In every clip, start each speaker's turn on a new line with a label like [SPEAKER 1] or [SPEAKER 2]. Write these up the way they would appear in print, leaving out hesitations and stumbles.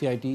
[SPEAKER 1] CIT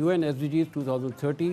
[SPEAKER 1] UN SDGs 2030,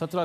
[SPEAKER 1] 17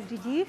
[SPEAKER 2] SDGs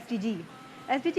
[SPEAKER 2] SDG? SDG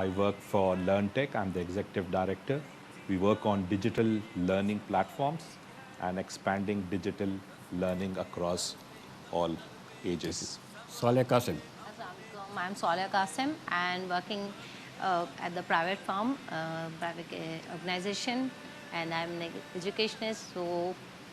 [SPEAKER 3] I work for LearnTech. I'm the executive director. We work on digital learning platforms and expanding digital learning across all ages.
[SPEAKER 1] Saleh Qasim.
[SPEAKER 4] Assalamualaikum. I'm Saleh Qasim and working at the private firm, private organization, and I'm an educationist. So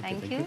[SPEAKER 4] Thank you.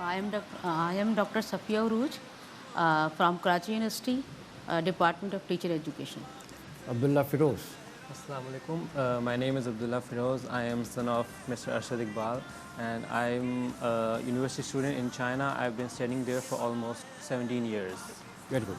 [SPEAKER 5] I am Dr. Safia Uruj from Karachi University, Department of Teacher Education.
[SPEAKER 1] Abdullah Firoz.
[SPEAKER 6] Assalamu alaikum. My name is Abdullah Firoz. I am son of Mr. Arshad Iqbal and I am a university student in China. I've been studying there for almost 17 years.
[SPEAKER 1] Very good.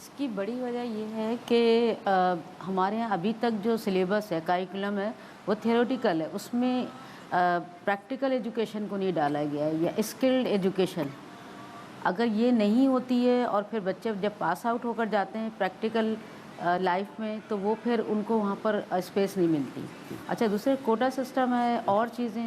[SPEAKER 5] اس کی بڑی وجہ یہ ہے کہ ہمارے یہاں ابھی تک جو سلیبس ہے کریکولم ہے وہ تھیوریٹیکل ہے، اس میں پریکٹیکل ایجوکیشن کو نہیں ڈالا گیا ہے یا اسکلڈ ایجوکیشن. اگر یہ نہیں ہوتی ہے اور پھر بچے جب پاس آؤٹ ہو کر جاتے ہیں پریکٹیکل لائف میں تو وہ پھر ان کو وہاں پر اسپیس نہیں ملتی. اچھا دوسرے کوٹا سسٹم ہے اور چیزیں.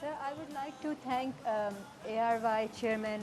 [SPEAKER 2] Sir, I would like to thank ARY Chairman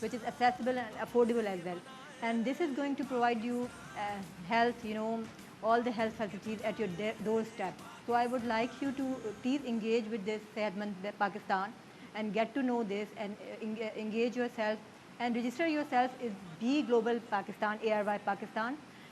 [SPEAKER 2] which is accessible and affordable as well. And this is going to provide you health, all the health facilities at your doorstep. So I would like you to please engage with this Sehatmand Pakistan and get to know this and engage yourself and register yourself is Be Global Pakistan, ARY Pakistan,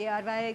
[SPEAKER 2] ARY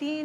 [SPEAKER 2] 3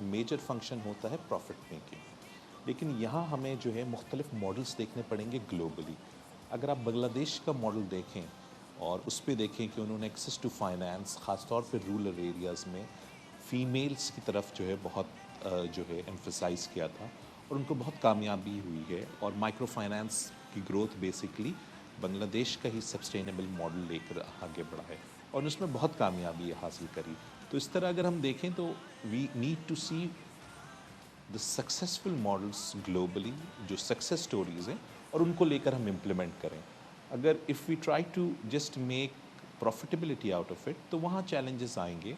[SPEAKER 3] major function ہوتا ہے profit making, لیکن یہاں ہمیں جو ہے مختلف models دیکھنے پڑیں گے گلوبلی. اگر آپ بنگلہ دیش کا ماڈل دیکھیں اور اس پہ دیکھیں کہ انہوں نے ایکسیس ٹو فائنانس خاص طور پہ رورل ایریاز میں فیمیلز کی طرف جو ہے بہت جو ہے ایمفسائز کیا تھا اور ان کو بہت کامیابی ہوئی ہے. اور مائکرو فائنانس کی گروتھ بیسکلی بنگلہ دیش کا ہی سسٹینیبل ماڈل لے کر آگے بڑھا ہے اور اس میں بہت کامیابی حاصل کری. تو اس طرح اگر ہم دیکھیں تو we need to see the successful models globally, جو سکسیز سٹوریز ہیں، اور ان کو لے کر ہم امپلیمنٹ کریں. اگر if we try to just make profitability out of it تو وہاں چیلنجز آئیں گے،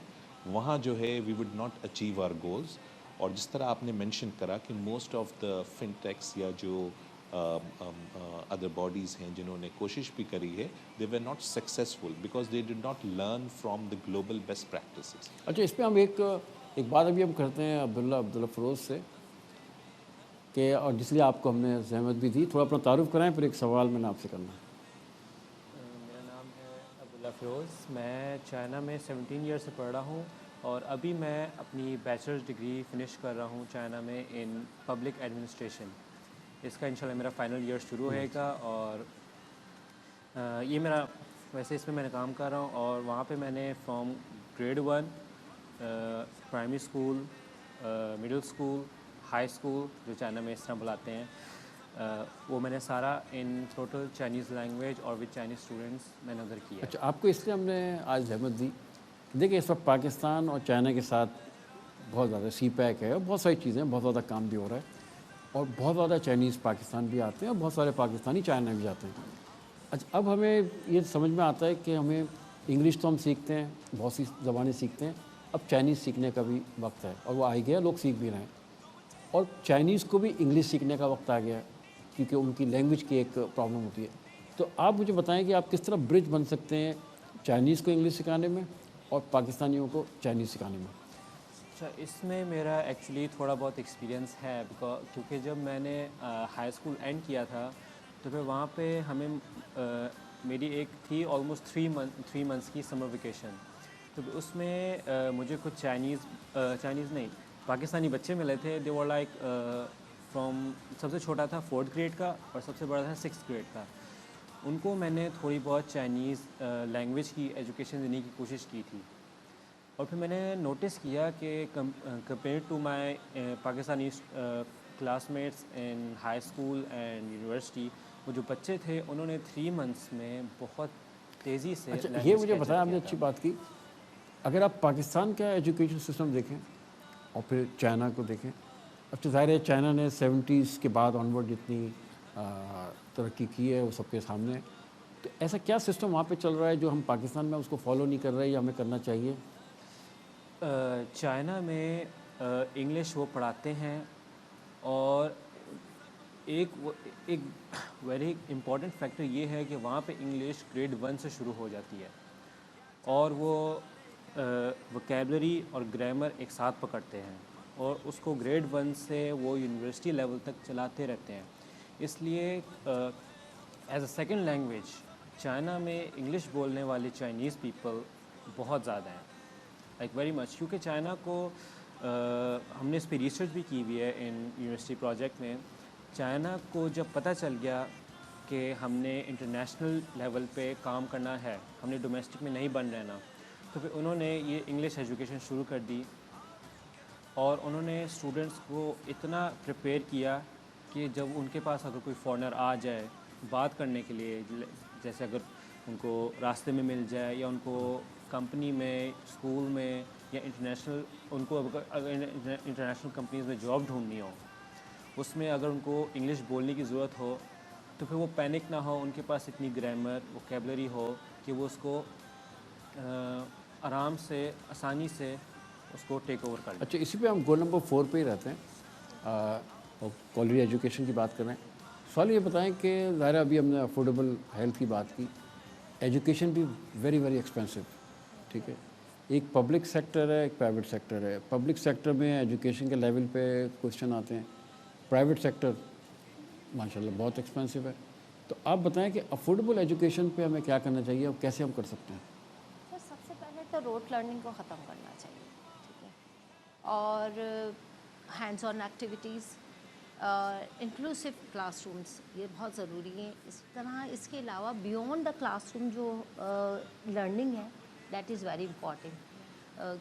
[SPEAKER 3] وہاں جو ہے we would not achieve our goals. اور جس طرح آپ نے مینشن کرا کہ most of the fintechs یا جو ادر باڈیز ہیں جنہوں نے کوشش بھی کری ہے، they were not successful because they did not learn from the global best practices.
[SPEAKER 1] اچھا، اس پہ ہم ایک بات ابھی ہم کرتے ہیں عبداللہ فیروز سے کہ، اور جس لیے آپ کو ہم نے زحمت بھی دی، تھوڑا اپنا تعارف کرائیں، پھر ایک سوال میں نے آپ سے کرنا ہے.
[SPEAKER 6] میرا نام ہے عبداللہ فیروز، میں چائنا میں 17 ایئر سے پڑھ رہا ہوں اور ابھی میں اپنی بیچلرز ڈگری فنش کر رہا ہوں چائنا میں ان پبلک ایڈمنسٹریشن. اس کا انشاءاللہ میرا فائنل ایئر شروع ہوئے گا اور یہ میرا ویسے اس میں میں نے کام کر رہا ہوں اور وہاں پہ میں نے from grade 1 primary school, middle school, high school جو چائنا میں اس طرح بلاتے ہیں، وہ میں نے سارا ان ٹوٹل چائنیز لینگویج اور وتھ چائنیز اسٹوڈنٹس میں نے ادھر کیا.
[SPEAKER 1] اچھا، آپ کو اس لیے ہم نے آج زحمت دی، دیکھیں اس وقت پاکستان اور چائنا کے ساتھ بہت زیادہ سی پیک ہے، بہت ساری چیزیں، بہت زیادہ کام بھی ہو رہا ہے اور بہت زیادہ چائنیز پاکستان بھی آتے ہیں اور بہت سارے پاکستانی چائنا بھی جاتے ہیں. اچھا، اب ہمیں یہ سمجھ میں آتا ہے کہ ہمیں انگلش تو ہم سیکھتے ہیں، بہت سی زبانیں سیکھتے ہیں، اب چائنیز سیکھنے کا بھی وقت ہے اور وہ آ گیا، لوگ سیکھ بھی رہے ہیں. اور چائنیز کو بھی انگلش سیکھنے کا وقت آ گیا ہے کیونکہ ان کی لینگویج کی ایک پرابلم ہوتی ہے. تو آپ مجھے بتائیں کہ آپ کس طرح برج بن سکتے ہیں چائنیز کو انگلش سکھانے میں اور پاکستانیوں کو چائنیز سکھانے میں.
[SPEAKER 6] اچھا، اس میں میرا ایکچولی تھوڑا بہت ایکسپیرینس ہے کیونکہ جب میں نے ہائی اسکول اینڈ کیا تھا تو پھر وہاں پہ ہمیں میری ایک تھی آلموسٹ 3 منتھس کی سمر ویکیشن. تو اس میں مجھے کچھ چائنیز نہیں پاکستانی بچے ملے تھے. دے ور لائک فرام، سب سے چھوٹا تھا 4th گریڈ کا اور سب سے بڑا تھا 6th گریڈ کا. ان کو میں نے تھوڑی بہت چائنیز لینگویج کی ایجوکیشن دینے کی کوشش کی تھی. اور پھر میں نے نوٹس کیا کہ compare to my Pakistani classmates in high school and university, وہ جو بچے تھے انہوں نے 3 منتھس میں بہت تیزی سے.
[SPEAKER 1] اچھا، یہ مجھے بتایا، آپ نے اچھی بات کی. اگر آپ پاکستان کا ایجوکیشن سسٹم دیکھیں اور پھر چائنا کو دیکھیں، اب تو ظاہر ہے چائنا نے 70s کے بعد آنورڈ جتنی ترقی کی ہے وہ سب کے سامنے ہے. تو ایسا کیا سسٹم وہاں پہ چل رہا ہے جو ہم پاکستان میں اس کو فالو نہیں کر رہے یا ہمیں کرنا چاہیے؟
[SPEAKER 6] چائنا میں انگلش وہ پڑھاتے ہیں اور ایک ویری امپورٹنٹ فیکٹر یہ ہے کہ وہاں پہ انگلش گریڈ 1 سے شروع ہو جاتی ہے اور وہ وکیبلری اور گرامر ایک ساتھ پکڑتے ہیں اور اس کو گریڈ 1 سے وہ یونیورسٹی لیول تک چلاتے رہتے ہیں. اس لیے as a second language China میں انگلش بولنے والے چائنیز پیپل بہت زیادہ ہیں، لائک ویری مچ. کیونکہ چائنا کو ہم نے اس پہ ریسرچ بھی کی ہوئی ہے ان یونیورسٹی پروجیکٹ میں. چائنا کو جب پتہ چل گیا کہ ہم نے انٹرنیشنل لیول پہ کام کرنا ہے، ہم نے ڈومیسٹک میں نہیں بن رہنا، تو پھر انہوں نے یہ انگلش ایجوکیشن شروع کر دی اور انہوں نے اسٹوڈنٹس کو اتنا پریپیئر کیا کہ جب ان کے پاس اگر کوئی فارنر آ جائے بات کرنے کے لیے، جیسے اگر ان کو راستے میں مل جائے یا ان کو کمپنی میں، اسکول میں یا انٹرنیشنل، ان کو اگر انٹرنیشنل کمپنیز میں جاب ڈھونڈنی ہو، اس میں اگر ان کو انگلش بولنے کی ضرورت ہو تو پھر وہ پینک نہ ہو، ان کے پاس اتنی گرامر ووکیبلری ہو کہ وہ اس کو آرام سے، آسانی سے اس کو ٹیک اوور کر لیں.
[SPEAKER 1] اچھا، اسی پہ ہم گول نمبر 4 پہ ہی رہتے ہیں اور کوالٹی ایجوکیشن کی بات کر رہے ہیں. سوال یہ بتائیں کہ ظاہر ابھی ہم نے افورڈیبل ہیلتھ کی بات کی، ایجوکیشن بھی ویری ایکسپینسو، ٹھیک ہے. ایک پبلک سیکٹر ہے، ایک پرائیویٹ سیکٹر ہے. پبلک سیکٹر میں ایجوکیشن کے لیول پہ کوشچن آتے ہیں، پرائیویٹ سیکٹر ماشاءاللہ بہت ایکسپینسو ہے. تو آپ بتائیں کہ افورڈیبل ایجوکیشن پہ ہمیں کیا کرنا چاہیے اور کیسے ہم کر سکتے ہیں؟
[SPEAKER 4] سب سے پہلے تو روٹ لرننگ کو ختم کرنا چاہیے، ٹھیک ہے. اور hands on activities, inclusive class rooms یہ بہت ضروری ہیں. اس طرح اس کے علاوہ بیونڈ دا کلاس روم جو لرننگ ہے دیٹ از ویری امپورٹنٹ،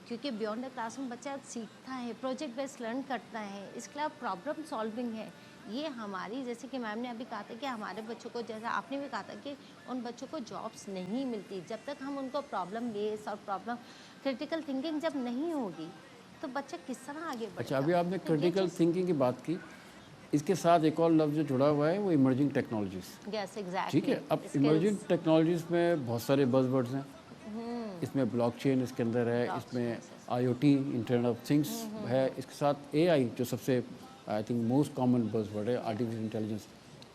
[SPEAKER 4] کیونکہ بیونڈ دا کلاس روم بچہ سیکھتا ہے، پروجیکٹ بیس لرن کرتا ہے. اس کے علاوہ پرابلم سالونگ ہے. یہ ہماری جیسے کہ میم نے ابھی کہا تھا کہ ہمارے بچوں کو، جیسا آپ نے بھی کہا تھا کہ ان بچوں کو جابس نہیں ملتی جب تک ہم ان کو پرابلم بیس اور پرابلم کریٹیکل تھنکنگ جب نہیں ہوگی تو بچہ کس طرح آگے بڑھے گا.
[SPEAKER 1] اچھا ابھی آپ نے کریٹیکل تھنکنگ کی بات کی، اس کے ساتھ ایک اور لفظ جو جڑا ہوا ہے وہ ایمرجنگ ٹیکنالوجیز.
[SPEAKER 4] Yes exactly.
[SPEAKER 1] ٹھیک ہے، اب ایمرجنگ ٹیکنالوجیز میں بہت سارے بز ورڈز ہیں. اس میں بلاک چین اس کے اندر ہے، اس میں I O T internet of things ہے، اس کے ساتھ اے آئی جو سب سے I think most common buzzword ہے، آرٹیفیشیل انٹیلیجنس.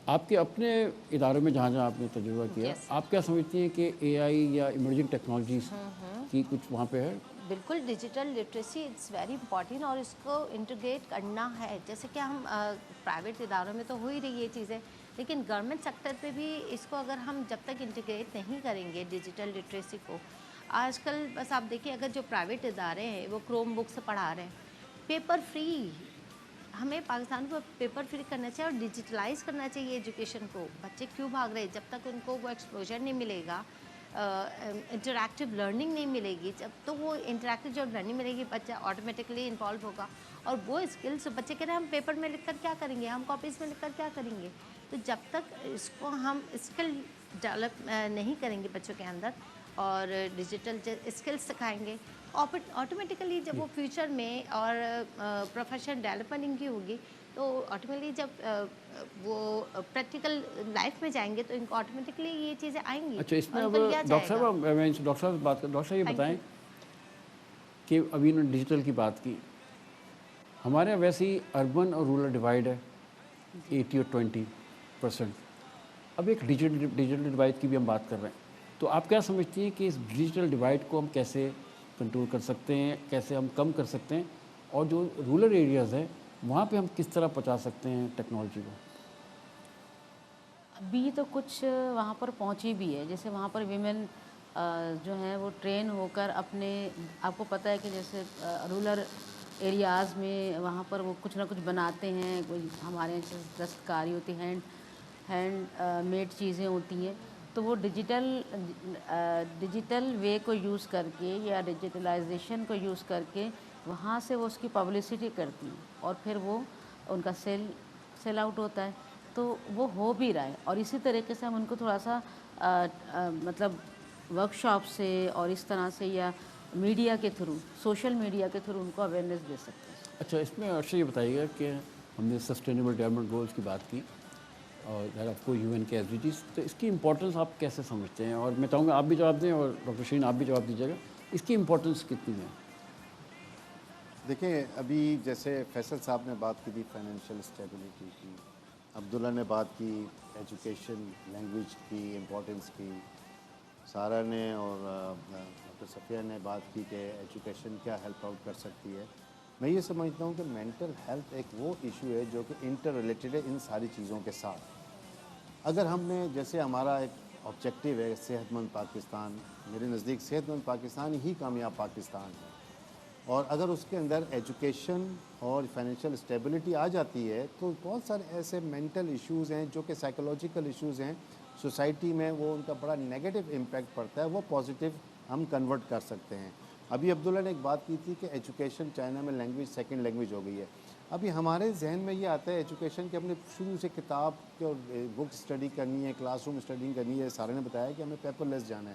[SPEAKER 1] آپ کے اپنے اداروں میں جہاں جہاں آپ نے تجربہ کیا، آپ کیا سمجھتی ہیں کہ اے آئی یا ایمرجنگ ٹیکنالوجیز کی کچھ وہاں پہ ہے؟
[SPEAKER 4] بالکل، digital literacy it's very important اور اس کو انٹیگریٹ کرنا ہے. جیسے کہ ہم پرائیویٹ اداروں میں تو ہو ہی رہی یہ چیزیں، لیکن گورنمنٹ سیکٹر پہ بھی اس کو اگر ہم جب تک انٹیگریٹ نہیں کریں گے ڈیجیٹل لٹریسی کو، آج کل بس آپ دیکھیں اگر جو پرائیویٹ ادارے ہیں وہ کروم بک سے پڑھا رہے ہیں، پیپر فری. ہمیں پاکستان کو پیپر فری کرنا چاہیے اور ڈیجیٹلائز کرنا چاہیے ایجوکیشن کو. بچے کیوں بھاگ رہے ہیں؟ جب تک ان کو وہ ایکسپوجر نہیں ملے گا، انٹریکٹیو لرننگ نہیں ملے گی، جب تو وہ انٹریکٹیو جو لرننگ ملے گی بچہ آٹومیٹکلی انوالو ہوگا. اور وہ اسکلس بچے کہہ رہے ہیں ہم پیپر میں لکھ کر کیا کریں گے، ہم کاپیز میں لکھ کر کیا کریں گے. تو جب تک اس کو ہم اسکل ڈیولپ نہیں کریں گے بچوں کے اندر اور ڈیجیٹل اسکلس سکھائیں گے، آٹومیٹیکلی جب وہ فیوچر میں اور پروفیشن ڈیولپمنٹ کی ہوگی تو آٹومیٹکلی جب وہ پریکٹیکل لائف میں جائیں گے تو ان کو آٹومیٹکلی یہ چیزیں آئیں گی.
[SPEAKER 1] اچھا، اس میں اب
[SPEAKER 4] اور ان کو لیا
[SPEAKER 1] ڈاکٹر
[SPEAKER 4] جائے گا.
[SPEAKER 1] صاحب میں ڈاکٹر صاحب سے بات کروں. ڈاکٹر صاحب یہ بتائیں کہ ابھی انہوں نے ڈیجیٹل کی بات کی، ہمارے یہاں ویسے ہی اربن اور رورل ڈیوائڈ ہے 80 اور 20%. اب ایک ڈیجیٹل ڈیوائڈ کی بھی ہم بات کر رہے ہیں، تو آپ کیا سمجھتی ہیں کہ اس ڈیجیٹل ڈیوائڈ کو ہم کیسے کنٹرول کر سکتے ہیں، کیسے ہم کم کر سکتے ہیں، اور جو رورل ایریاز ہیں وہاں پہ ہم کس طرح پہنچا سکتے ہیں ٹیکنالوجی کو؟
[SPEAKER 5] ابھی تو کچھ وہاں پر پہنچی بھی ہے، جیسے وہاں پر ویمن جو ہیں وہ ٹرین ہو کر اپنے، آپ کو پتہ ہے کہ جیسے رورل ایریاز میں وہاں پر وہ کچھ نہ کچھ بناتے ہیں، کوئی ہمارے یہاں دستکاری ہوتی، ہینڈ میڈ چیزیں ہوتی ہیں، تو وہ ڈیجیٹل وے کو یوز کر کے یا ڈیجیٹلائزیشن کو یوز کر کے وہاں سے وہ اس کی پبلسٹی کرتی ہیں اور پھر وہ ان کا سیل آؤٹ ہوتا ہے. تو وہ ہو بھی رہا ہے، اور اسی طریقے سے ہم ان کو تھوڑا سا مطلب ورک شاپ سے اور اس طرح سے یا میڈیا کے تھرو، سوشل میڈیا کے تھرو ان کو اویئرنیس دے سکتے ہیں.
[SPEAKER 1] اچھا، اس میں اچھا یہ بتائیے گا کہ ہم نے سسٹینیبل ڈیولپمنٹ گولز کی بات کی اور آپ کو UN کے SDGs، تو اس کی امپورٹنس آپ کیسے سمجھتے ہیں؟ اور میں چاہوں گا آپ بھی جواب دیں اور ڈاکٹر شرین آپ بھی جواب دیجیے گا، اس کی امپورٹنس کتنی ہے؟
[SPEAKER 7] دیکھیں، ابھی جیسے فیصل صاحب نے بات کی تھی فائنینشیل اسٹیبلٹی کی، عبداللہ نے بات کی ایجوکیشن لینگویج کی امپورٹنس کی، سارہ نے اور ڈاکٹر صفیہ نے بات کی کہ ایجوکیشن کیا ہیلپ آؤٹ کر سکتی ہے. میں یہ سمجھتا ہوں کہ مینٹل ہیلتھ ایک وہ ایشو ہے جو کہ انٹر ریلیٹڈ ہے ان ساری چیزوں کے ساتھ. اگر ہم نے، جیسے ہمارا ایک آبجیکٹیو ہے صحت مند پاکستان، میرے نزدیک صحت مند پاکستان ہی کامیاب پاکستان ہے، اور اگر اس کے اندر ایجوکیشن اور فائنینشیل اسٹیبلٹی آ جاتی ہے تو بہت سارے ایسے مینٹل ایشوز ہیں جو کہ سائیکولوجیکل ایشوز ہیں سوسائٹی میں، وہ ان کا بڑا نیگیٹو امپیکٹ پڑتا ہے، وہ پازیٹیو ہم کنورٹ کر سکتے ہیں. ابھی عبداللہ نے ایک بات کی تھی کہ ایجوکیشن چائنا میں لینگویج سیکنڈ لینگویج ہو گئی ہے. ابھی ہمارے ذہن میں یہ آتا ہے ایجوکیشن کہ ہم نے شروع سے کتاب کے بک اسٹڈی کرنی ہے، کلاس روم اسٹڈی کرنی ہے. سارے نے بتایا کہ ہمیں پیپر لیس جانا ہے.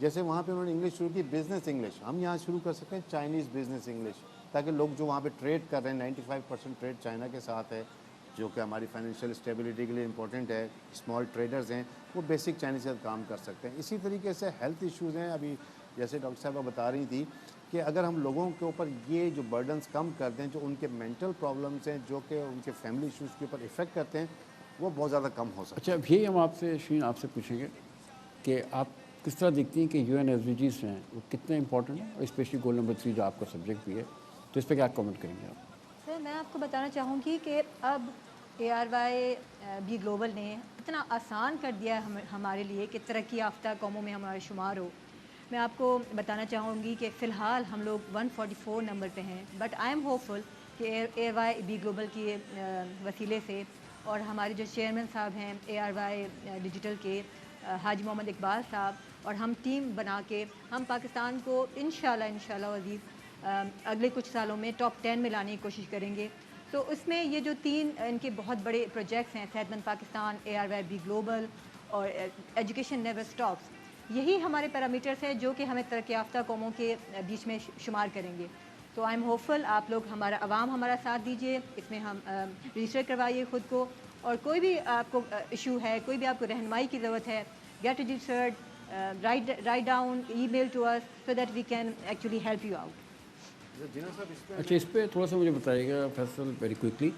[SPEAKER 7] جیسے وہاں پہ انہوں نے انگلش شروع کی، بزنس انگلش، ہم یہاں شروع کر سکتے ہیں چائنیز بزنس انگلش، تاکہ لوگ جو وہاں پہ ٹریڈ کر رہے ہیں 95% ٹریڈ چائنا کے ساتھ ہے، جو کہ ہماری فائنینشیل اسٹیبلٹی کے لیے امپورٹنٹ ہے. اسمال ٹریڈرز ہیں وہ بیسک چائنیز سے کام کر سکتے ہیں. اسی طریقے سے ہیلتھ ایشوز ہیں. ابھی جیسے ڈاکٹر صاحبہ بتا رہی تھی کہ اگر ہم لوگوں کے اوپر یہ جو برڈنس کم کر دیں، جو ان کے مینٹل پرابلمس ہیں، جو کہ ان کے فیملی ایشوز کے اوپر افیکٹ کرتے ہیں، وہ بہت زیادہ کم ہو سکتے ہیں.
[SPEAKER 1] اچھا، اب یہی ہم آپ سے شرین آپ سے پوچھیں گے کہ آپ کس طرح دیکھتی ہیں کہ UN SDGs ہیں وہ کتنے امپورٹنٹ ہیں، اور اسپیشلی گول نمبر 3 جو آپ کا سبجیکٹ بھی ہے، تو اس پہ کیا کامنٹ کریں گے آپ؟
[SPEAKER 2] سر، میں آپ کو بتانا چاہوں گی کہ اب ARY بھی گلوبل نے اتنا آسان کر دیا ہے ہمارے لیے کہ ترقی یافتہ قوموں میں ہمارا شمار ہو. میں آپ کو بتانا چاہوں گی کہ فی الحال ہم لوگ 144 نمبر پہ ہیں، بٹ آئی ایم ہوپ فل کہ اے وائی بی گلوبل کی وسیلے سے اور ہمارے جو چیئرمین صاحب ہیں ARY ڈیجیٹل کے حاجی محمد اقبال صاحب، اور ہم ٹیم بنا کے ہم پاکستان کو انشاءاللہ عزیز اگلے کچھ سالوں میں ٹاپ 10 میں لانے کی کوشش کریں گے. تو اس میں یہ جو 3 ان کے بہت بڑے پروجیکٹس ہیں، صحت مند پاکستان، ARY بی گلوبل اور ایجوکیشن نیور اسٹاپس، یہی ہمارے پیرامیٹرس ہیں جو کہ ہمیں ترقی یافتہ قوموں کے بیچ میں شمار کریں گے. تو آئی ایم ہوپ فل آپ لوگ عوام ہمارا ساتھ دیجیے، اس میں ہم رجسٹر کروائیے خود کو، اور کوئی بھی آپ کو ایشو ہے، کوئی بھی آپ کو رہنمائی کی ضرورت ہے، get registered, write down email to us so that we can actually help you out.
[SPEAKER 1] اچھا، اس پہ تھوڑا سا مجھے بتائیے گا فیصل ویری کوئکلی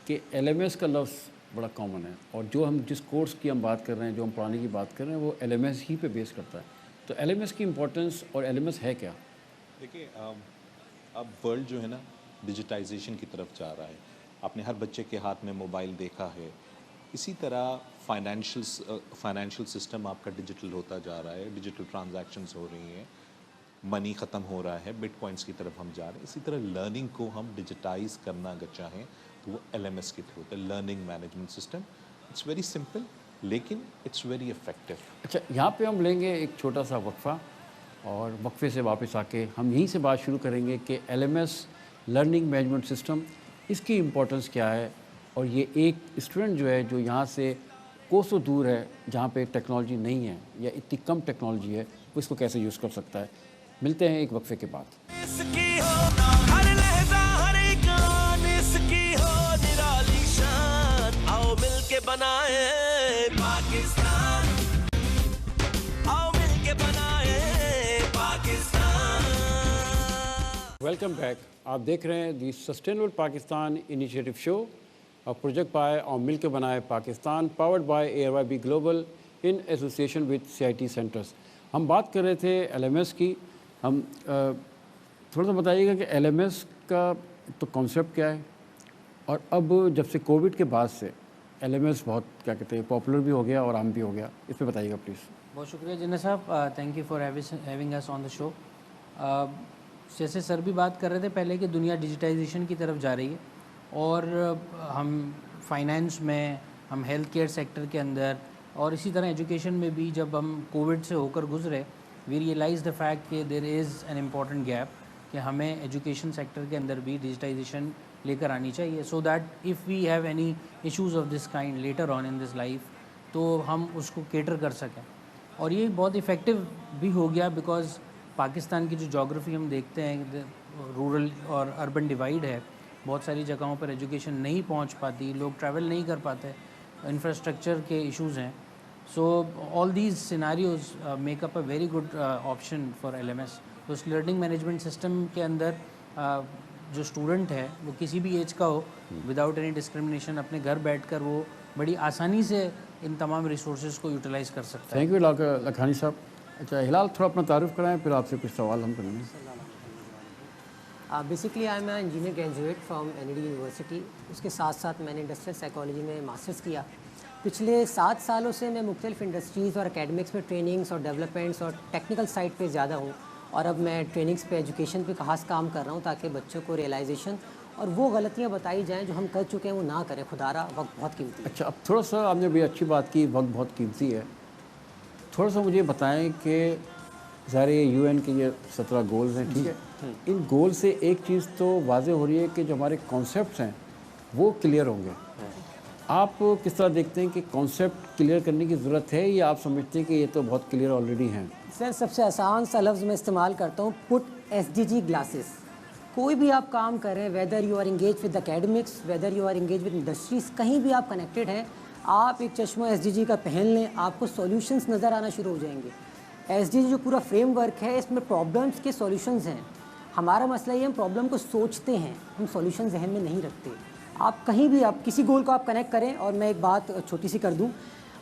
[SPEAKER 1] کہ LMS کا لفظ بڑا کامن ہے، اور جو ہم جس کورس کی ہم بات کر رہے ہیں، جو ہم پڑھانے کی بات کر رہے ہیں، وہ LMS ہی پہ بیس کرتا ہے. تو LMS کی امپورٹنس اور LMS ہے کیا؟
[SPEAKER 3] دیکھیے اب ورلڈ جو ہے نا ڈیجیٹائزیشن کی طرف جا رہا ہے. آپ نے ہر بچے کے ہاتھ میں موبائل دیکھا ہے. اسی طرح فائنینشیل سسٹم آپ کا ڈیجیٹل ہوتا جا رہا ہے، ڈیجیٹل ٹرانزیکشنز ہو رہی ہیں، منی ختم ہو رہا ہے، بٹ کوائنس کی طرف ہم جا رہے ہیں. اسی طرح لرننگ کو ہم ڈیجیٹائز کرنا اگر چاہیں تو وہ LMS کے تھرو ہوتا ہے، learning management system. It's very simple لیکن اٹس ویری افیکٹو.
[SPEAKER 1] اچھا، یہاں پہ ہم لیں گے ایک چھوٹا سا وقفہ، اور وقفے سے واپس آ کے ہم یہیں سے بات شروع کریں گے کہ LMS لرننگ مینجمنٹ سسٹم، اس کی امپورٹنس کیا ہے، اور یہ ایک اسٹوڈنٹ جو ہے جو یہاں سے کوسوں دور ہے جہاں پہ ٹیکنالوجی نہیں ہے یا اتنی کم ٹیکنالوجی ہے، وہ اس کو کیسے یوز کر سکتا ہے. ملتے ہیں ایک وقفے کے بعد.
[SPEAKER 8] اس کی ہو ہر لہجہ ہر ایک آن اس کی ہو نرالی شان. آؤ مل کے بنائے پاکستان، آؤ مل کے بنائے پاکستان.
[SPEAKER 1] Welcome back. آپ دیکھ رہے ہیں the sustainable Pakistan initiative show, project by اور مل کے بنائے Pakistan, powered by ARY be global in association with CIT centres. ہم بات کر رہے تھے LMS کی. ہم تھوڑا سا بتائیے گا کہ LMS کا تو کانسیپٹ کیا ہے، اور اب جب سے کووڈ کے بعد سے LMS بہت کیا کہتے ہیں پاپولر بھی ہو گیا اور عام بھی ہو گیا، اس پہ بتائیے گا پلیز.
[SPEAKER 9] بہت شکریہ جنید صاحب، تھینک یو فار ہیونگ اس آن دا شو. جیسے سر بھی بات کر رہے تھے پہلے کہ دنیا ڈیجیٹائزیشن کی طرف جا رہی ہے، اور ہم فائنینس میں، ہم ہیلتھ کیئر سیکٹر کے اندر، اور اسی طرح ایجوکیشن میں بھی جب ہم کووڈ سے ہو کر گزرے، وی ریئلائز دا فیکٹ کہ دیر از این امپورٹنٹ گیپ کہ ہمیں ایجوکیشن سیکٹر کے اندر بھی ڈیجیٹائزیشن لے کر آنی چاہیے، so that if we have any issues of this kind later on in this life تو ہم اس کو کیٹر کر سکیں. اور یہ بہت افیکٹو بھی ہو گیا بیکاز پاکستان کی جو جغرافی ہم دیکھتے ہیں، رورل اور اربن ڈیوائڈ ہے، بہت ساری جگہوں پر ایجوکیشن نہیں پہنچ پاتی، لوگ ٹریول نہیں کر پاتے، انفراسٹرکچر کے ایشوز ہیں. So all these scenarios make up a very good option for LMS. تو اس لرننگ مینجمنٹ سسٹم کے اندر جو اسٹوڈنٹ ہے وہ کسی بھی ایج کا ہو، وداؤٹ اینی ڈسکرمنیشن، اپنے گھر بیٹھ کر وہ بڑی آسانی سے ان تمام ریسورسز کو یوٹیلائز کر سکتا ہے.
[SPEAKER 1] تھینک یو لکھانی صاحب. اچھا ہلال، تھوڑا اپنا تعارف کرائیں، پھر آپ سے کچھ سوال ہم کریں گے.
[SPEAKER 10] Basically I am a engineer graduate from NLD university. اس کے ساتھ ساتھ میں نے انڈسٹریل سائیکالوجی میں ماسٹرز کیا. پچھلے 7 سالوں سے میں مختلف انڈسٹریز اور اکیڈمکس میں ٹریننگس اور ڈیولپمنٹس اور ٹیکنیکل سائٹ پہ زیادہ ہوں، اور اب میں ٹریننگس پہ، ایجوکیشن پہ خاص کام کر رہا ہوں تاکہ بچوں کو ریئلائزیشن اور وہ غلطیاں بتائی جائیں جو ہم کر چکے ہیں وہ نہ کریں. خدارا وقت بہت قیمتی ہے.
[SPEAKER 1] اچھا، اب تھوڑا سا آپ نے بھی اچھی بات کی، وقت بہت قیمتی ہے. تھوڑا سا مجھے بتائیں کہ ظاہر UN کے یہ 17 گولز ہیں، ٹھیک ہے، ان گول سے ایک چیز تو واضح ہو رہی ہے کہ جو ہمارے کانسیپٹس ہیں وہ کلیئر ہوں گے. آپ کس طرح دیکھتے ہیں کہ کانسیپٹ کلیئر کرنے کی ضرورت ہے، یا آپ سمجھتے ہیں کہ یہ تو بہت کلیئر آلریڈی ہیں؟
[SPEAKER 10] سر سب سے آسان سا لفظ میں استعمال کرتا ہوں، پٹ SDG گلاسز. کوئی بھی آپ کام کر رہے ہیں، whether you are engage with academics, whether you are engage with industries, کہیں بھی آپ کنیکٹڈ ہیں، آپ ایک چشمہ SDG کا پہن لیں، آپ کو سولوشنز نظر آنا شروع ہو جائیں گے. SDG جو پورا فریم ورک ہے، اس میں پرابلمس کے سولوشنز ہیں. ہمارا مسئلہ یہ ہم پرابلم کو سوچتے ہیں، ہم سولوشن ذہن میں نہیں رکھتے. آپ کہیں بھی آپ کسی گول کو آپ کنیکٹ کریں. اور میں ایک بات چھوٹی سی کر دوں،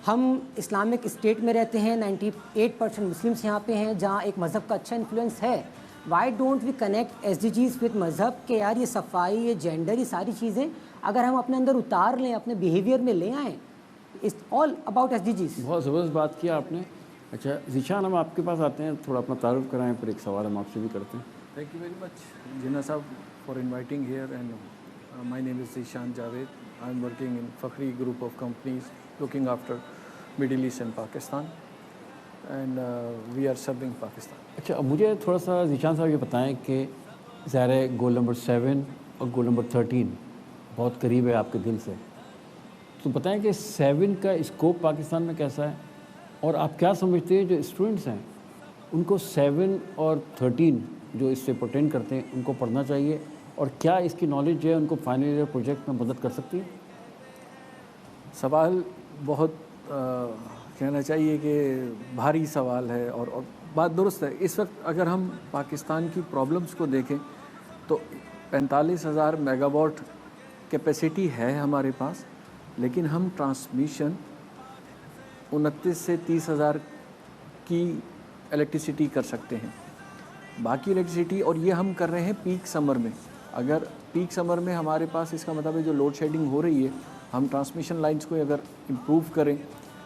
[SPEAKER 10] ہم اسلامک اسٹیٹ میں رہتے ہیں، 98% مسلمس یہاں پہ ہیں جہاں ایک مذہب کا اچھا انفلوئنس ہے. Why don't we connect SDGs with مذہب کہ یار یہ صفائی، یہ جینڈر، یہ ساری چیزیں اگر ہم اپنے اندر اتار لیں، اپنے بیہیویئر میں لے آئیں، اٹس آل اباؤٹ SDGs.
[SPEAKER 1] بہت زبردست بات کیا آپ نے. اچھا ذیشان ہم آپ کے پاس آتے ہیں, تھوڑا اپنا تعارف کرائیں, پھر ایک سوال ہم آپ سے بھی کرتے ہیں.
[SPEAKER 11] Thank you very much, Jinnah Sahab, for inviting here. And my name is Zishan Javed. I'm working in Fakhri group of companies looking after Middle East and Pakistan. And we are serving Pakistan.
[SPEAKER 1] اچھا اب مجھے تھوڑا سا ذیشان صاحب یہ بتائیں کہ ظاہر ہے گول نمبر 7 اور گول نمبر 13 بہت قریب ہے آپ کے دل سے, تو بتائیں کہ 7 کا اسکوپ پاکستان میں کیسا ہے, اور آپ کیا سمجھتے ہیں جو اسٹوڈنٹس ہیں ان کو 7 اور 13 جو اس سے پروٹینڈ کرتے ہیں ان کو پڑھنا چاہیے, اور کیا اس کی نالج جو ہے ان کو فائنل ایئر پروجیکٹ میں مدد کر سکتی ہے؟
[SPEAKER 11] سوال بہت کہنا چاہیے کہ بھاری سوال ہے, اور بات درست ہے. اس وقت اگر ہم پاکستان کی پرابلمس کو دیکھیں تو 45,000 میگا واٹ کیپیسٹی ہے ہمارے پاس, لیکن ہم ٹرانسمیشن 29 سے 30,000 کی الیکٹریسٹی کر سکتے ہیں. باقی الیکٹریسٹی, اور یہ ہم کر رہے ہیں پیک سمر میں. اگر پیک سمر میں ہمارے پاس اس کا مطلب ہے جو لوڈ شیڈنگ ہو رہی ہے, ہم ٹرانسمیشن لائنز کو اگر امپروو کریں,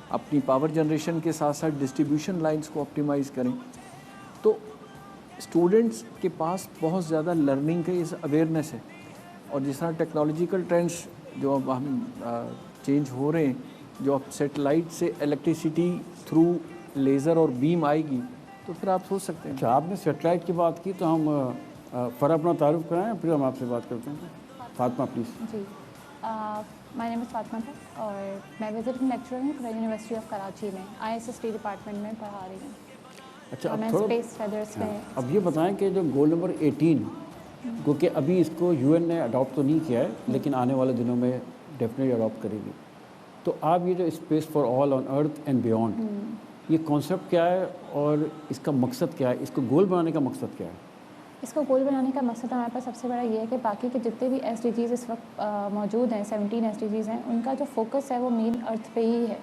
[SPEAKER 11] اپنی پاور جنریشن کے ساتھ ساتھ ڈسٹریبیوشن لائنز کو آپٹیمائز کریں, تو اسٹوڈنٹس کے پاس بہت زیادہ لرننگ کے اس اویئرنیس ہے. اور جس طرح ٹیکنالوجیکل ٹرینڈس جو اب ہم چینج ہو رہے ہیں, جو اب سیٹلائٹ سے الیکٹریسٹی تھرو لیزر اور بیم آئے گی, تو پھر آپ سوچ سکتے ہیں.
[SPEAKER 1] اچھا آپ نے سیٹلائٹ کی بات کی تو ہم فرا اپنا تعارف کرائیں, پھر ہم آپ سے بات کرتے ہیں. فاطمہ پلیز.
[SPEAKER 12] جی مائی نیم از فاطمہ بھٹ, اور میں وزٹنگ لیکچرر ہوں قرآن یونیورسٹی آف کراچی میں, ISST ڈپارٹمنٹ میں پڑھا رہی ہوں.
[SPEAKER 1] اچھا
[SPEAKER 12] میں اسپیس فیدرس میں.
[SPEAKER 1] اب یہ بتائیں کہ جو گول نمبر 18 کو کہ ابھی اس کو UN نے اڈاپٹ تو نہیں کیا ہے, لیکن آنے والے دنوں میں ڈیفینیٹلی اڈاپٹ کرے گی, تو آپ یہ جو space for all on earth and beyond, یہ کانسیپٹ کیا ہے اور اس کا مقصد کیا ہے, اس کو گول بنانے کا مقصد کیا ہے؟
[SPEAKER 12] اس کو گول بنانے کا مقصد ہمارے پاس سب سے بڑا یہ ہے کہ باقی کے جتنے بھی SDGs اس وقت موجود ہیں, 17 SDGs ہیں, ان کا جو فوکس ہے وہ مین ارتھ پہ ہی ہے.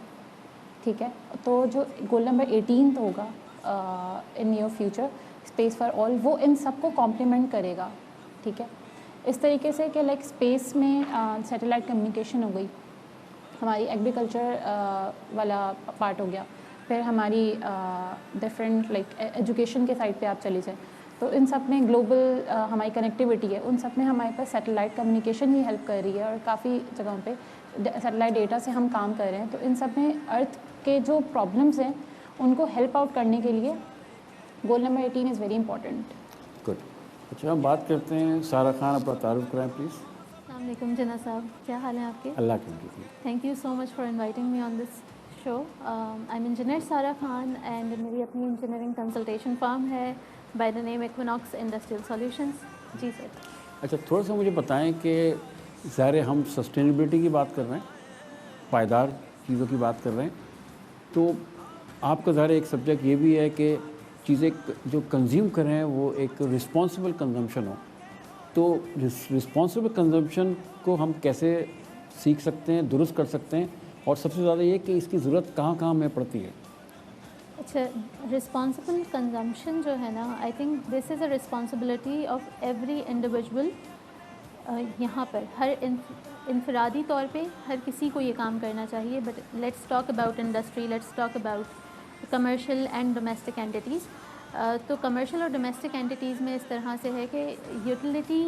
[SPEAKER 12] ٹھیک ہے, تو جو گول نمبر 18 ہوگا in near future, space for all, وہ ان سب کو کمپلیمنٹ کرے گا. ٹھیک ہے, اس طریقے سے کہ لائک اسپیس میں سیٹلائٹ کمیونیکیشن ہو گئی, ہماری ایگریکلچر والا پارٹ ہو گیا, پھر ہماری ڈفرینٹ لائک ایجوکیشن کے سائڈ پہ آپ چلی جائیں, تو ان سب میں گلوبل ہماری کنیکٹیوٹی ہے, ان سب میں ہمارے پاس سیٹلائٹ کمیونیکیشن ہی ہیلپ کر رہی ہے, اور کافی جگہوں پہ سیٹلائٹ ڈیٹا سے ہم کام کر رہے ہیں. تو ان سب میں ارتھ کے جو پرابلمس ہیں ان کو ہیلپ آؤٹ کرنے کے لیے goal number 18 is very important.
[SPEAKER 1] Good. اچھا ہم بات کرتے ہیں سارہ خان, اپنا تعارف کرائیں پلیز.
[SPEAKER 13] السلام علیکم جناح صاحب, کیا حال ہیں آپ کے؟
[SPEAKER 1] اللہ کے لیے.
[SPEAKER 13] Thank you so much for inviting me on this show. I am engineer Sarah Khan, and میری اپنی انجینئرنگ کنسلٹیشن فرم ہے بائی دا نیم ایکویناکس انڈسٹریل سولیوشنس. جی سر.
[SPEAKER 1] اچھا تھوڑا سا مجھے بتائیں کہ ظاہر ہم سسٹینیبلٹی کی بات کر رہے ہیں, پائیدار چیزوں کی بات کر رہے ہیں, تو آپ کا ظاہر ایک سبجیکٹ یہ بھی ہے کہ چیزیں جو کنزیوم کر رہے ہیں وہ ایک رسپانسبل کنزمپشن ہو. تو رسپانسبل کنزمپشن کو ہم کیسے سیکھ سکتے ہیں, درست کر سکتے ہیں, اور سب سے زیادہ یہ کہ اس کی ضرورت کہاں کہاں ہمیں پڑتی ہے؟
[SPEAKER 13] اچھا, رسپانسبل کنزمپشن جو ہے نا, I think this is a responsibility of every individual. یہاں پر ہر انفرادی طور پہ ہر کسی کو یہ کام کرنا چاہیے. But let's talk about industry, let's talk about commercial and domestic اینٹیز. تو کمرشل اور ڈومیسٹک اینٹیز میں اس طرح سے ہے کہ یوٹیلیٹی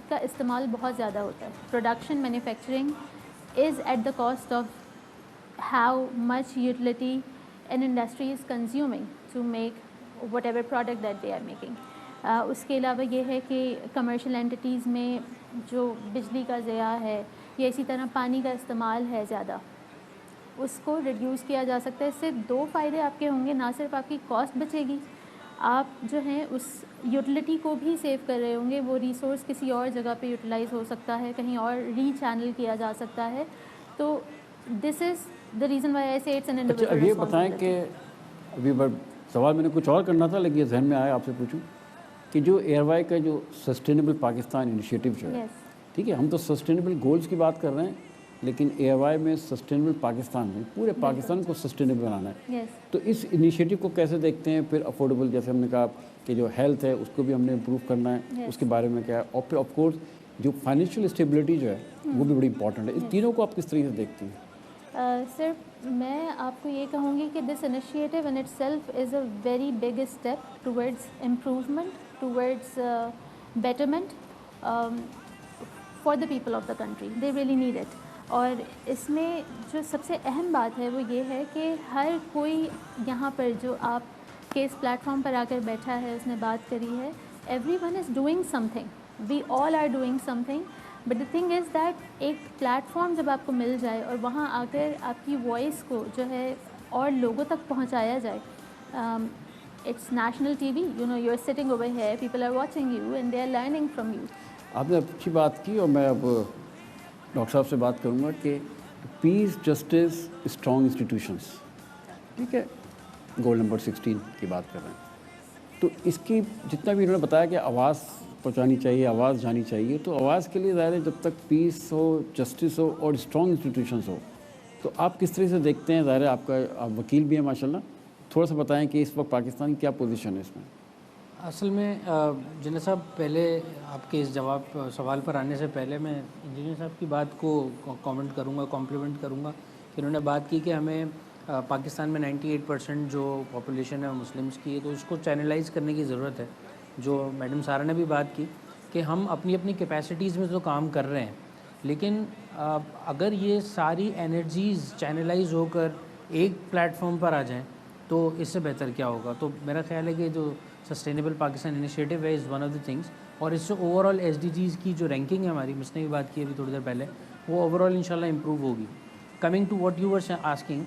[SPEAKER 13] کا استعمال بہت زیادہ ہوتا ہے. Production manufacturing is at the cost of how much utility an industry is consuming to make whatever product that they are making. اس کے علاوہ یہ ہے کہ کمرشل اینٹیز میں جو بجلی کا ضیاع ہے یا اسی طرح پانی کا استعمال ہے زیادہ, اس کو ریڈیوس کیا جا سکتا ہے. اس سے دو فائدے آپ کے ہوں گے, نہ صرف آپ کی کاسٹ بچے گی, آپ جو ہیں اس یوٹیلیٹی کو بھی سیو کر رہے ہوں گے, وہ ریسورس کسی اور جگہ پہ یوٹیلائز ہو سکتا ہے, کہیں اور ری چینل کیا جا سکتا ہے. تو دس از the reason why I say it's an individual
[SPEAKER 1] responsibility. یہ بتائیں کہ ابھی سوال میں نے کچھ اور کرنا تھا, لیکن یہ ذہن میں آیا آپ سے پوچھوں کہ جو ایئر وائی کا جو سسٹینیبل پاکستان انیشیٹو جو ہے, ٹھیک ہے, ہم تو سسٹینیبل گولز کی بات کر رہے ہیں, لیکن ایئر وائی میں سسٹینیبل پاکستان میں پورے پاکستان کو سسٹینیبل بنانا ہے. تو اس انیشیٹو کو کیسے دیکھتے ہیں؟ پھر افورڈیبل, جیسے ہم نے کہا کہ جو ہیلتھ ہے اس کو بھی ہم نے امپروو کرنا ہے, اس کے بارے میں کیا ہے, اور پھر آف کورس جو فائنینشیل اسٹیبلٹی جو ہے وہ بھی بڑی امپورٹنٹ ہے. اس تینوں کو آپ کس طریقے سے دیکھتی ہیں؟
[SPEAKER 13] سر میں آپ کو یہ کہوں گی کہ this initiative in itself is a very big step towards improvement towards betterment for the people of the country. They really need it. اور اس میں جو سب سے اہم بات ہے وہ یہ ہے کہ ہر کوئی یہاں پر جو آپ کے اس پلیٹ فارم پر آ کر بیٹھا ہے, اس نے بات کری ہے, everyone is doing something, we all are doing something. But the thing is that ایک پلیٹ فارم جب آپ کو مل جائے اور وہاں آ کر آپ کی وائس کو جو ہے اور لوگوں تک پہنچایا جائے. It's national T V, you know you are sitting over here, people are watching you and they are learning from you.
[SPEAKER 1] آپ نے اچھی بات کی, اور میں اب ڈاکٹر صاحب سے بات کروں گا کہ پیس, جسٹس, اسٹرانگ انسٹیٹیوشنس, ٹھیک ہے, گول نمبر 16 کی بات کر رہے ہیں. تو اس کی جتنا بھی انہوں نے بتایا کہ آواز پہنچانی چاہیے, آواز جانی چاہیے, تو آواز کے لیے ظاہر ہے جب تک پیس ہو, جسٹس ہو اور اسٹرانگ انسٹیٹیوشنس ہو, تو آپ کس طرح سے دیکھتے ہیں؟ ظاہر ہے آپ وکیل بھی ہیں ماشاء اللہ, تھوڑا سا بتائیں کہ اس وقت پاکستان کی کیا پوزیشن ہے اس میں؟
[SPEAKER 9] اصل میں جنید صاحب, پہلے آپ کے اس سوال پر آنے سے پہلے میں انجینئر صاحب کی بات کو کامنٹ کروں گا, کمپلیمنٹ کروں گا کہ انہوں نے بات کی کہ ہمیں پاکستان میں 98% جو پاپولیشن ہے مسلمس کی ہے, تو اس کو چینلائز کرنے کی ضرورت ہے. جو میڈم سارا نے بھی بات کی کہ ہم اپنی اپنی کیپیسٹیز میں تو کام کر رہے ہیں, لیکن اگر یہ ساری انرجیز چینلائز ہو کر ایک پلیٹ فارم پر آ جائیں تو اس سے بہتر کیا ہوگا. تو میرا خیال ہے کہ جو سسٹینیبل پاکستان انیشیٹو ہے is one of the things, اور اس سے overall S D Gs کی جو رینکنگ ہے ہماری, مس نے بھی بات کی ابھی تھوڑی دیر پہلے, وہ اوور آل انشاءاللہ امپروو ہوگی. Coming to what you were asking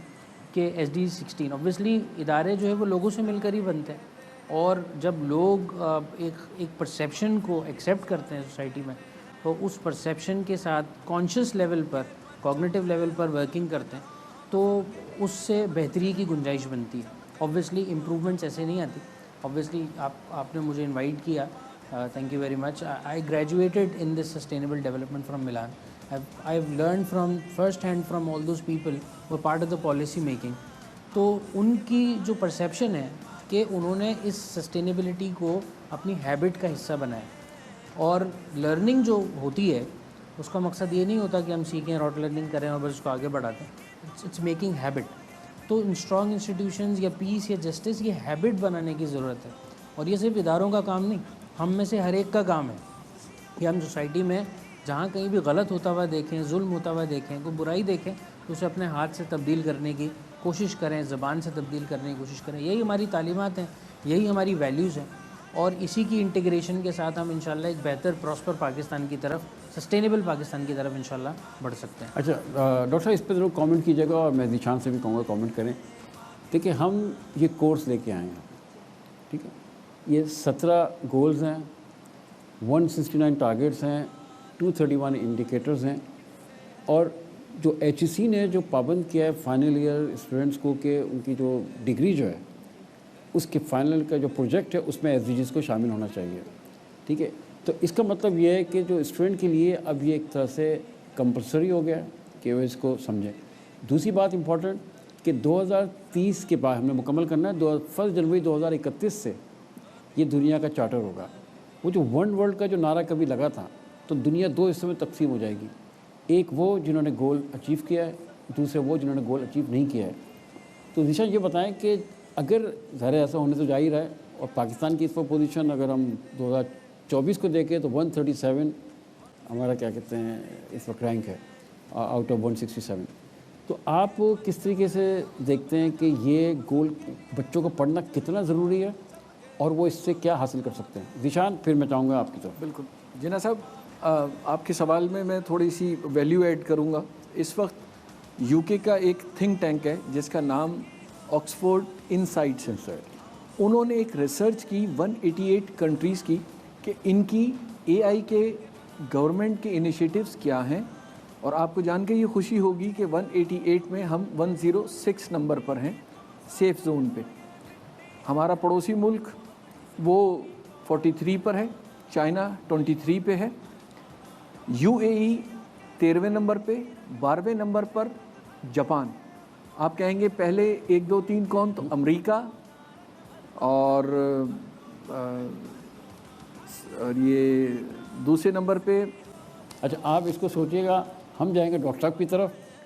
[SPEAKER 9] کہ ایس ڈی 16, اوبویسلی ادارے جو ہے وہ لوگوں سے مل کر ہی بنتے ہیں, اور جب لوگ ایک پرسیپشن کو ایکسیپٹ کرتے ہیں سوسائٹی میں, تو اس پرسیپشن کے ساتھ کانشیس لیول پر, کوگنیٹو لیول پر ورکنگ کرتے ہیں, تو اس سے بہتری کی گنجائش بنتی ہے. اوبویسلی امپروومنٹس ایسے نہیں آتی. اوبویسلی آپ نے مجھے انوائٹ کیا, thank you very much. I graduated in this sustainable development from Milan. I have learn from first hand from all those people وہ part of the policy making. تو ان کی جو پرسیپشن ہے کہ انہوں نے اس سسٹینیبلٹی کو اپنی ہیبٹ کا حصہ بنایا, اور لرننگ جو ہوتی ہے اس کا مقصد یہ نہیں ہوتا کہ ہم سیکھیں, راٹ لرننگ کریں اور بس اس کو آگے بڑھاتے ہیں. It's making habit. تو اسٹرانگ انسٹیٹیوشنز یا پیس یا جسٹس, یہ ہیبٹ بنانے کی ضرورت ہے. اور یہ صرف اداروں کا کام نہیں, ہم میں سے ہر ایک کا کام ہے کہ ہم سوسائٹی میں جہاں کہیں بھی غلط ہوتا ہوا دیکھیں, ظلم ہوتا ہوا دیکھیں, کوئی برائی دیکھیں, تو اسے اپنے ہاتھ سے تبدیل کرنے کی کوشش کریں, زبان سے تبدیل کرنے کی کوشش کریں. یہی ہماری تعلیمات ہیں, یہی ہماری ویلیوز ہیں, اور اسی کی انٹیگریشن کے ساتھ ہم انشاءاللہ ایک بہتر پراسپر پاکستان کی طرف, سسٹینیبل پاکستان کی طرف انشاءاللہ بڑھ سکتے ہیں.
[SPEAKER 1] اچھا ڈاکٹر صاحب, اس پہ ضرور کامنٹ کیجیے گا, اور میں ذیشان سے بھی کہوں گا کامنٹ کریں. دیکھیں, ہم یہ کورس لے کے آئے ہیں, ٹھیک ہے, یہ 17 گولز ہیں, 169 ٹارگیٹس ہیں, 231 انڈیکیٹرز ہیں, اور جو ایچ ای سی نے جو پابند کیا ہے فائنل ایئر اسٹوڈنٹس کو کہ ان کی جو ڈگری جو ہے اس کے فائنل کا جو پروجیکٹ ہے اس میں ایس ڈی جیز کو شامل ہونا چاہیے, ٹھیک ہے. تو اس کا مطلب یہ ہے کہ جو اسٹوڈنٹ کے لیے اب یہ ایک طرح سے کمپلسری ہو گیا ہے کہ وہ اس کو سمجھیں. دوسری بات امپورٹنٹ کہ 2030 کے بعد ہم نے مکمل کرنا ہے, 1 جنوری 2031 سے یہ دنیا کا چارٹر ہوگا. وہ جو ون ورلڈ کا جو نعرہ کبھی لگا تھا, تو دنیا 2 حصوں میں تقسیم ہو جائے گی. ایک وہ جنہوں نے گول اچیو کیا ہے, دوسرے وہ جنہوں نے گول اچیو نہیں کیا ہے. تو ذیشان یہ بتائیں کہ اگر ظاہر ایسا ہونے تو جا ہی رہا ہے, اور پاکستان کی اس وقت پوزیشن اگر ہم 2024 کو دیکھیں تو 137 ہمارا کیا کہتے ہیں اس وقت رینک ہے آؤٹ آف 167. تو آپ کس طریقے سے دیکھتے ہیں کہ یہ گول بچوں کو پڑھنا کتنا ضروری ہے, اور وہ اس سے کیا حاصل کر سکتے ہیں؟ ذیشان, پھر میں چاہوں گا آپ کی طرف.
[SPEAKER 11] بالکل جنید صاحب, آپ کے سوال میں تھوڑی سی ویلیو ایڈ کروں گا. اس وقت یو کے کا ایک تھنک ٹینک ہے جس کا نام آکسفورڈ انسائٹس ہے. انہوں نے ایک ریسرچ کی 188 کنٹریز کی کہ ان کی اے آئی کے گورنمنٹ کے انیشیٹوز کیا ہیں, اور آپ کو جان کے یہ خوشی ہوگی کہ 188 میں ہم 106 نمبر پر ہیں سیف زون پہ. ہمارا پڑوسی ملک وہ 43 پر ہے, چائنا 23 پہ ہے, یو اے ای 13ویں نمبر پہ, 12ویں نمبر پر جاپان. آپ کہیں گے پہلے 1 2 3 کون؟ تو امریکہ اور یہ دوسرے نمبر پہ.
[SPEAKER 1] اچھا, آپ اس کو سوچیے گا, ہم جائیں گے ڈاکٹر صاحب کی طرف,